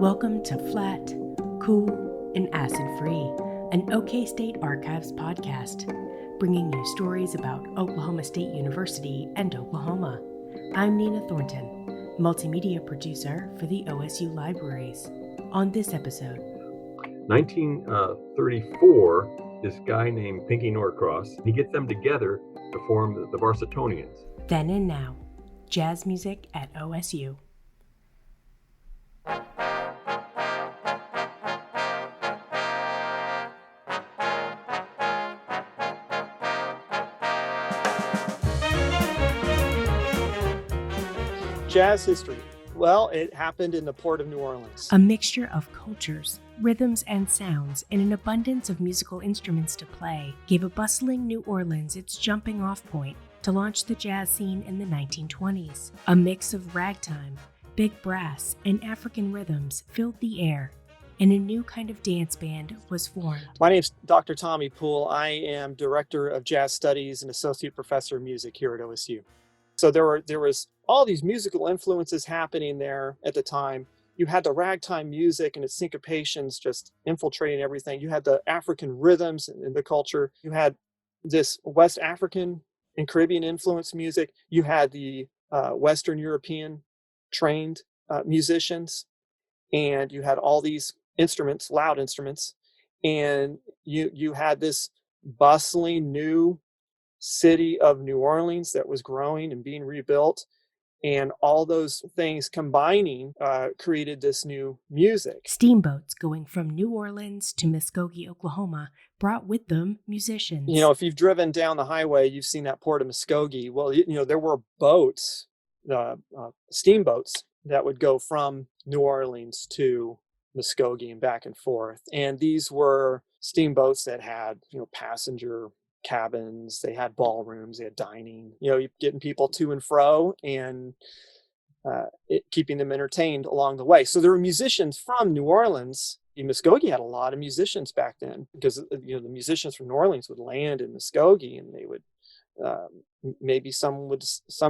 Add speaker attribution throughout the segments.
Speaker 1: Welcome to Flat, Cool, and Acid-Free, an OK State Archives podcast, bringing you stories about Oklahoma State University and Oklahoma. I'm Nina Thornton, multimedia producer for the OSU Libraries. On this episode,
Speaker 2: 1934, this guy named Pinky Norcross, he gets them together to form the Varsitonians.
Speaker 1: Then and Now, jazz music at OSU.
Speaker 3: Jazz history. Well, it happened in the port of New Orleans.
Speaker 1: A mixture of cultures, rhythms, and sounds, and an abundance of musical instruments to play gave a bustling New Orleans its jumping-off point to launch the jazz scene in the 1920s. A mix of ragtime, big brass, and African rhythms filled the air, and a new kind of dance band was formed.
Speaker 3: My name's Dr. Tommy Poole. I am Director of Jazz Studies and Associate Professor of Music here at OSU. So there was all these musical influences happening there at the time. You had the ragtime music and its syncopations just infiltrating everything. You had the African rhythms in the culture. You had this West African and Caribbean influenced music. You had the Western European trained musicians, and you had all these instruments, loud instruments, and you had this bustling new city of New Orleans that was growing and being rebuilt, and all those things combining created this new music.
Speaker 1: Steamboats going from New Orleans to Muskogee, Oklahoma, brought with them musicians.
Speaker 3: You know, if you've driven down the highway, you've seen that port of Muskogee. Well, there were boats, steamboats that would go from New Orleans to Muskogee and back and forth. And these were steamboats that had, passenger cabins, they had ballrooms, they had dining, getting people to and fro, and keeping them entertained along the way. So there were musicians from New Orleans. Muskogee had a lot of musicians back then, because the musicians from New Orleans would land in Muskogee, and they would maybe some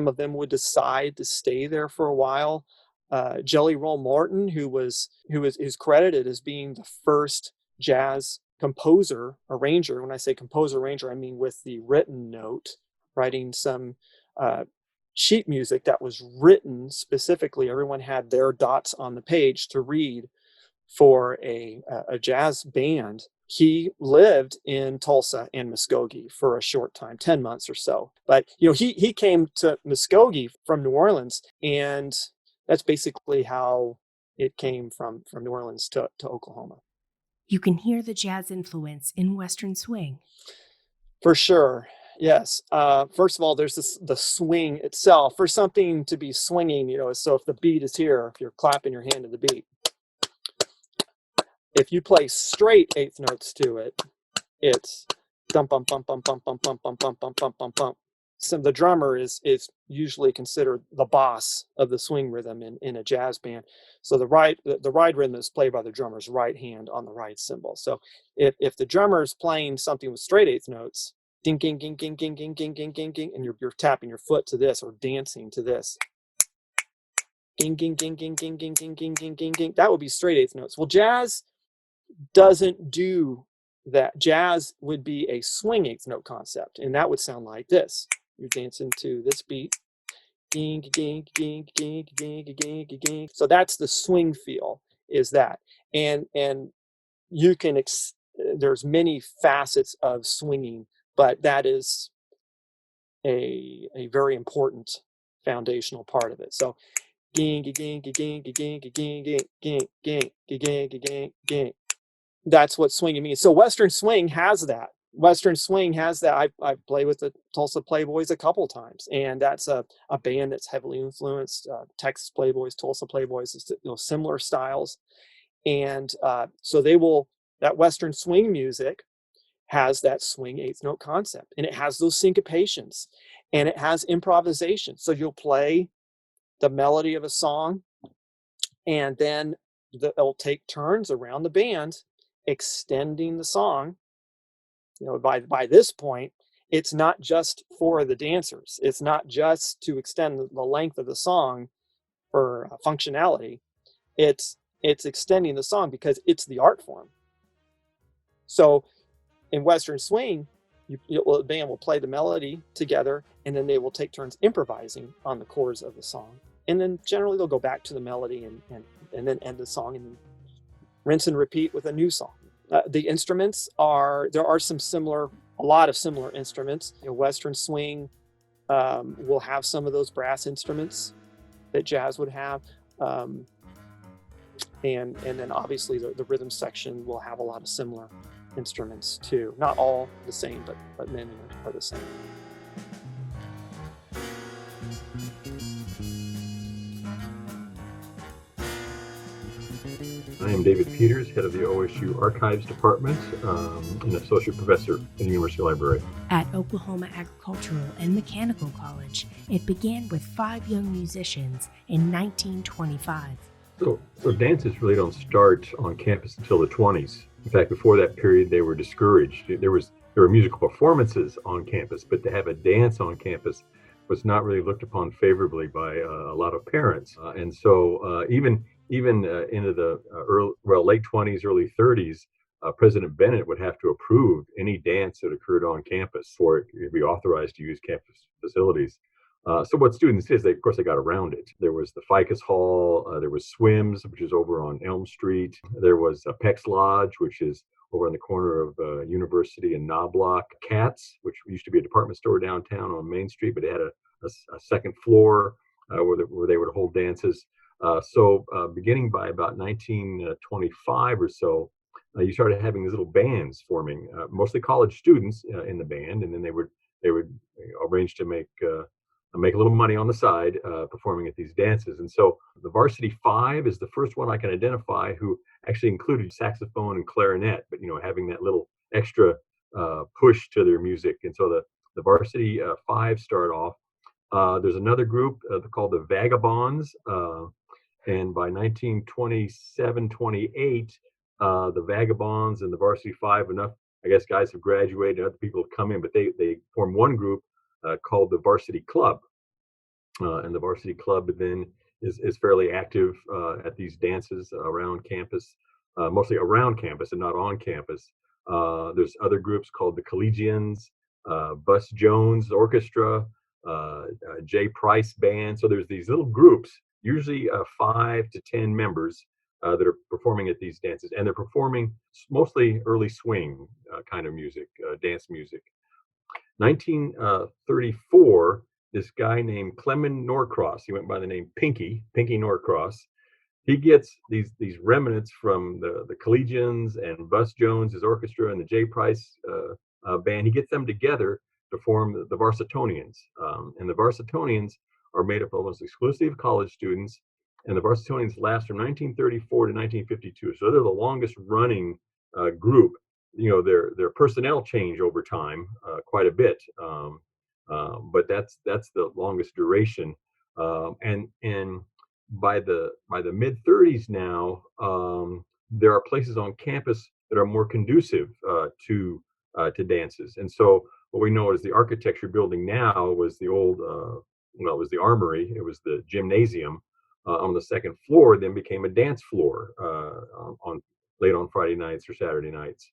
Speaker 3: of them would decide to stay there for a while. Jelly Roll Morton, who is credited as being the first jazz composer, arranger. When I say composer, arranger, I mean with the written note, writing some sheet music that was written specifically. Everyone had their dots on the page to read for a jazz band. He lived in Tulsa and Muskogee for a short time, 10 months or so. But, he came to Muskogee from New Orleans, and that's basically how it came from New Orleans to Oklahoma.
Speaker 1: You can hear the jazz influence in Western swing.
Speaker 3: For sure, yes. First of all, there's the swing itself. For something to be swinging, so if the beat is here, if you're clapping your hand to the beat, if you play straight eighth notes to it, it's dum bum bum bum bum bum bum bum bum bum bum bum bum. So the drummer is usually considered the boss of the swing rhythm in a jazz band. So the ride rhythm is played by the drummer's right hand on the right cymbal. So if the drummer is playing something with straight eighth notes, ding ding ding ding ding ding ding ding ding ding, and you're tapping your foot to this or dancing to this, ding ding ding ding ding ding ding ding ding ding ding, that would be straight eighth notes. Well, jazz doesn't do that. Jazz would be a swing eighth note concept, and that would sound like this. You're dancing to this beat. Ding, ding, ding, ding, ding, ding, ding. So that's the swing feel, is that. And you can, there's many facets of swinging, but that is a very important foundational part of it. So ding, ding, ding, ding, ding, ding, ding, ding, ding, ding, ding, ding. That's what swinging means. So Western swing has that. I played with the Tulsa Playboys a couple times, and that's a band that's heavily influenced Texas Playboys, Tulsa Playboys, similar styles. And so that Western swing music has that swing eighth note concept, and it has those syncopations, and it has improvisation. So you'll play the melody of a song, and then they'll take turns around the band extending the song. By this point, it's not just for the dancers. It's not just to extend the length of the song for functionality. It's it's extending the song because it's the art form. So in Western swing, the band will play the melody together, and then they will take turns improvising on the chords of the song. And then generally they'll go back to the melody and then end the song and rinse and repeat with a new song. The instruments there are a lot of similar instruments. Western swing will have some of those brass instruments that jazz would have. And then obviously the rhythm section will have a lot of similar instruments too. Not all the same, but many are the same.
Speaker 2: I am David Peters, head of the OSU Archives Department and associate professor in the University Library.
Speaker 1: At Oklahoma Agricultural and Mechanical College, it began with 5 young musicians in 1925.
Speaker 2: So dances really don't start on campus until the 20s. In fact, before that period, they were discouraged. There were musical performances on campus, but to have a dance on campus was not really looked upon favorably by a lot of parents. And so even into the late 20s, early 30s, President Bennett would have to approve any dance that occurred on campus for it to be authorized to use campus facilities. So what students did is, of course, they got around it. There was the Ficus Hall, there was Swims, which is over on Elm Street. There was Peck's Lodge, which is over on the corner of University and Knobloch. Katz, which used to be a department store downtown on Main Street, but it had a second floor where they would hold dances. So beginning by about 1925 or so, you started having these little bands forming, mostly college students in the band, and then they would arrange to make a little money on the side performing at these dances. And so the Varsity Five is the first one I can identify who actually included saxophone and clarinet, but having that little extra push to their music. And so the Varsity Five start off. There's another group called the Vagabonds. And by 1927, 28, the Vagabonds and the Varsity Five, enough, I guess, guys have graduated and other people have come in, but they form one group called the Varsity Club. And the Varsity Club then is fairly active at these dances around campus, mostly around campus and not on campus. There's other groups called the Collegians, Bus Jones Orchestra, J. Price Band. So there's these little groups, usually 5 to 10 members that are performing at these dances. And they're performing mostly early swing kind of music, dance music. 1934, this guy named Clement Norcross, he went by the name Pinky Norcross. He gets these remnants from the Collegians and Bus Jones, his orchestra, and the J. Price band. He gets them together to form the Varsitonians. And the Varsitonians are made up almost exclusively of college students. And the Varsitonians last from 1934 to 1952. So they're the longest running group. Their personnel change over time quite a bit, but that's the longest duration. And by the mid 30s now, there are places on campus that are more conducive to dances. And so what we know is the architecture building now was the old, it was the armory. It was the gymnasium on the second floor. Then became a dance floor late on Friday nights or Saturday nights.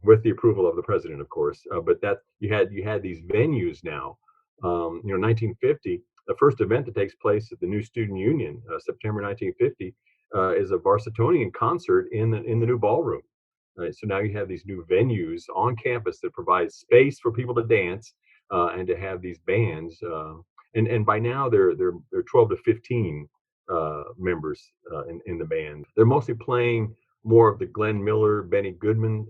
Speaker 2: With the approval of the president, of course. But that you had these venues now. 1950, the first event that takes place at the new Student Union, September 1950, is a Varsitonian concert in the new ballroom. So now you have these new venues on campus that provide space for people to dance and to have these bands. And by now they're 12 to 15 members in the band. They're mostly playing more of the Glenn Miller, Benny Goodman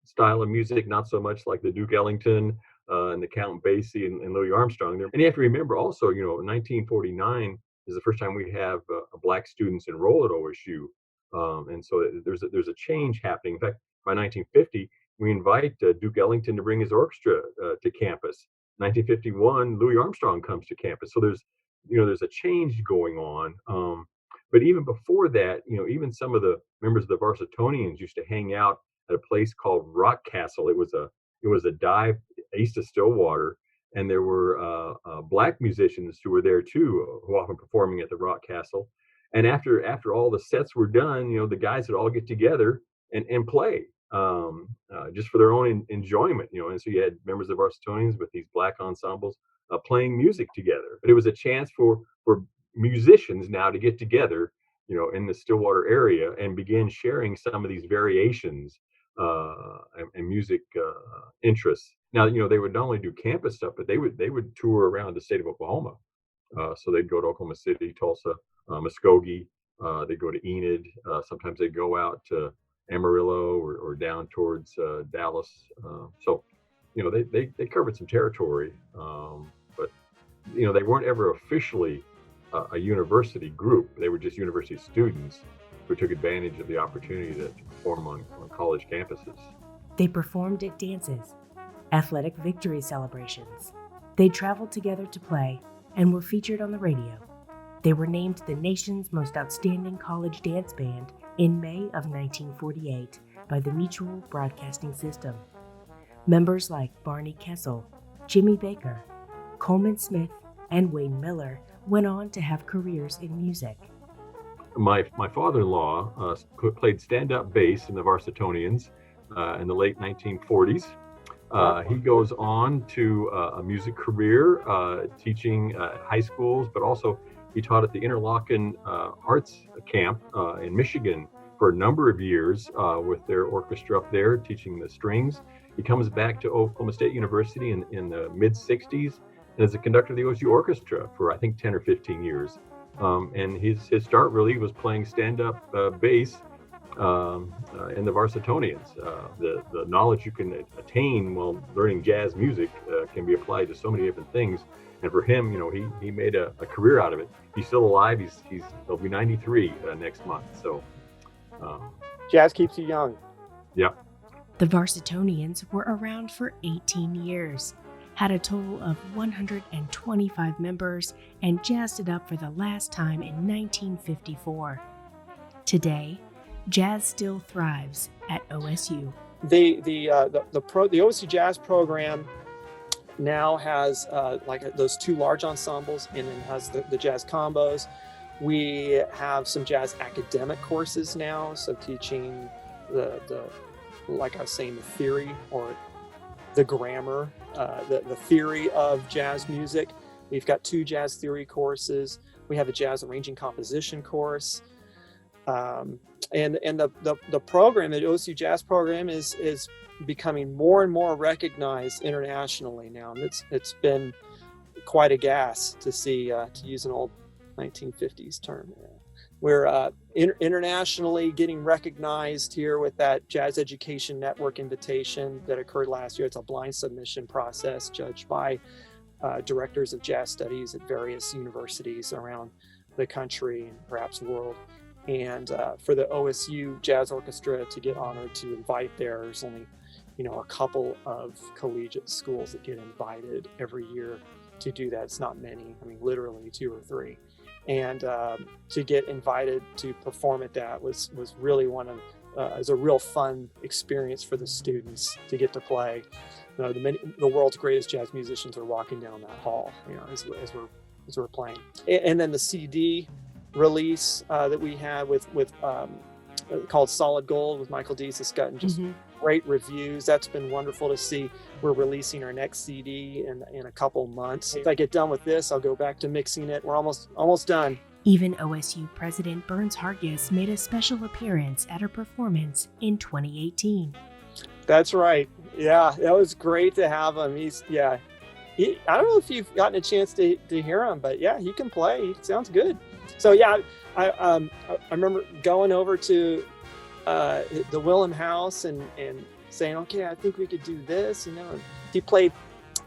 Speaker 2: style of music, not so much like the Duke Ellington and the Count Basie and Louis Armstrong. And you have to remember also, 1949 is the first time we have Black students enroll at OSU. And so there's a change happening. In fact, by 1950, we invite Duke Ellington to bring his orchestra to campus. 1951, Louis Armstrong comes to campus. So there's a change going on. But even before that, even some of the members of the Varsitonians used to hang out at a place called Rock Castle. It was a dive east of Stillwater, and there were Black musicians who were there too, who often performing at the Rock Castle. And after all the sets were done, the guys would all get together and play, just for their own enjoyment. And so you had members of Varsitonians with these black ensembles playing music together. But it was a chance for musicians now to get together, in the Stillwater area and begin sharing some of these variations and music interests. Now, they would not only do campus stuff, but they would tour around the state of Oklahoma. So they'd go to Oklahoma City, Tulsa, Muskogee. They'd go to Enid. Sometimes they'd go out to Amarillo or down towards Dallas. So, they covered some territory, but they weren't ever officially a university group. They were just university students who took advantage of the opportunity to perform on college campuses.
Speaker 1: They performed at dances, athletic victory celebrations. They traveled together to play and were featured on the radio. They were named the nation's most outstanding college dance band in May of 1948 by the Mutual Broadcasting System. Members like Barney Kessel, Jimmy Baker, Coleman Smith, and Wayne Miller went on to have careers in music.
Speaker 2: My father-in-law played stand-up bass in the Varsitonians in the late 1940s. He goes on to a music career, teaching at high schools, but also he taught at the Interlochen Arts Camp in Michigan for a number of years with their orchestra up there, teaching the strings. He comes back to Oklahoma State University in the mid-60s and is a conductor of the OSU Orchestra for, I think, 10 or 15 years. And his start really was playing stand-up bass in the Varsitonians. The knowledge you can attain while learning jazz music can be applied to so many different things. And for him, he made a career out of it. He's still alive. He'll be 93 next month. So
Speaker 3: jazz keeps you young.
Speaker 2: Yeah.
Speaker 1: The Varsitonians were around for 18 years, had a total of 125 members, and jazzed it up for the last time in 1954. Today, jazz still thrives at OSU.
Speaker 3: The OSU Jazz program now has those two large ensembles, and then has the jazz combos. We have some jazz academic courses now, so teaching the like I was saying, the theory or the grammar, the theory of jazz music. We've got 2 jazz theory courses. We have a jazz arranging composition course. And the program, the OSU Jazz program, is becoming more and more recognized internationally now. And it's been quite a gas to see, to use an old 1950s term. We're internationally getting recognized here with that Jazz Education Network invitation that occurred last year. It's a blind submission process judged by directors of jazz studies at various universities around the country and perhaps world. And for the OSU Jazz Orchestra to get honored to invite there's only, a couple of collegiate schools that get invited every year to do that. It's not many. I mean, literally 2 or 3. And to get invited to perform at that was really is a real fun experience for the students to get to play. The world's greatest jazz musicians are walking down that hall, as we're playing. And then the CD release that we had with called Solid Gold with Michael Desus and just great reviews. That's been wonderful to see. We're releasing our next CD in a couple months. If I get done with this, I'll go back to mixing it. We're almost done.
Speaker 1: Even OSU President Burns Hargis made a special appearance at a performance in 2018.
Speaker 3: That's right. Yeah, that was great to have him. I don't know if you've gotten a chance to hear him, but yeah, he can play. He sounds good. So yeah, I remember going over to the Willem House and saying, okay, I think we could do this. And he played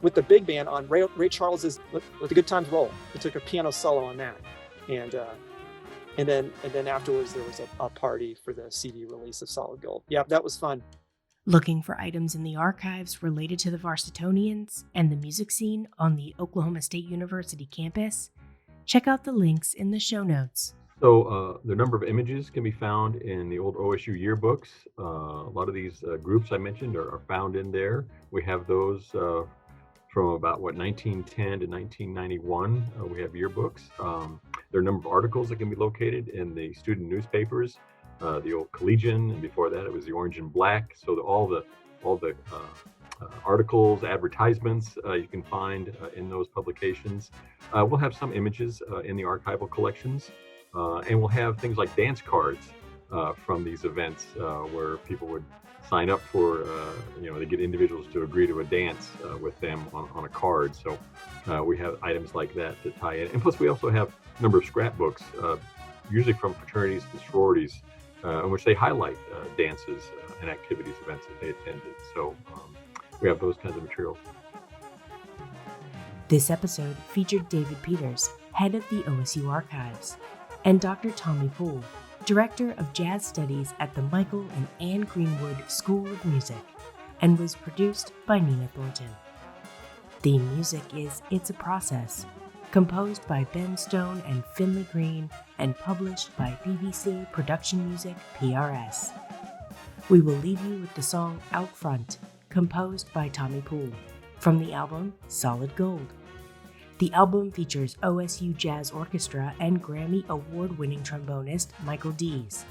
Speaker 3: with the big band on Ray Charles's "Let the Good Times Roll." He took a piano solo on that, and then afterwards there was a party for the CD release of Solid Gold. Yeah, that was fun.
Speaker 1: Looking for items in the archives related to the Varsitonians and the music scene on the Oklahoma State University campus? Check out the links in the show notes.
Speaker 2: So the number of images can be found in the old OSU yearbooks. A lot of these groups I mentioned are found in there. We have those from about 1910 to 1991. We have yearbooks. There are a number of articles that can be located in the student newspapers, the old Collegian, and before that it was the Orange and Black. So all the articles, advertisements you can find in those publications. We'll have some images in the archival collections, and we'll have things like dance cards from these events where people would sign up for, to get individuals to agree to a dance with them on a card. So we have items like that to tie in. And plus we also have a number of scrapbooks, usually from fraternities and sororities, in which they highlight dances and activities, events that they attended. So we have those kinds of materials.
Speaker 1: This episode featured David Peters, head of the OSU Archives, and Dr. Tommy Poole, Director of Jazz Studies at the Michael and Anne Greenwood School of Music, and was produced by Nina Thornton. Theme music is It's a Process, composed by Ben Stone and Finley Green, and published by BBC Production Music, PRS. We will leave you with the song Out Front, composed by Tommy Poole, from the album Solid Gold. The album features OSU Jazz Orchestra and Grammy Award-winning trombonist Michael Dees.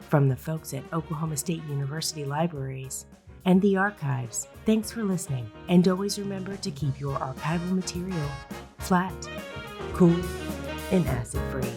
Speaker 1: From the folks at Oklahoma State University Libraries and the Archives, thanks for listening, and always remember to keep your archival material flat, cool, and acid-free.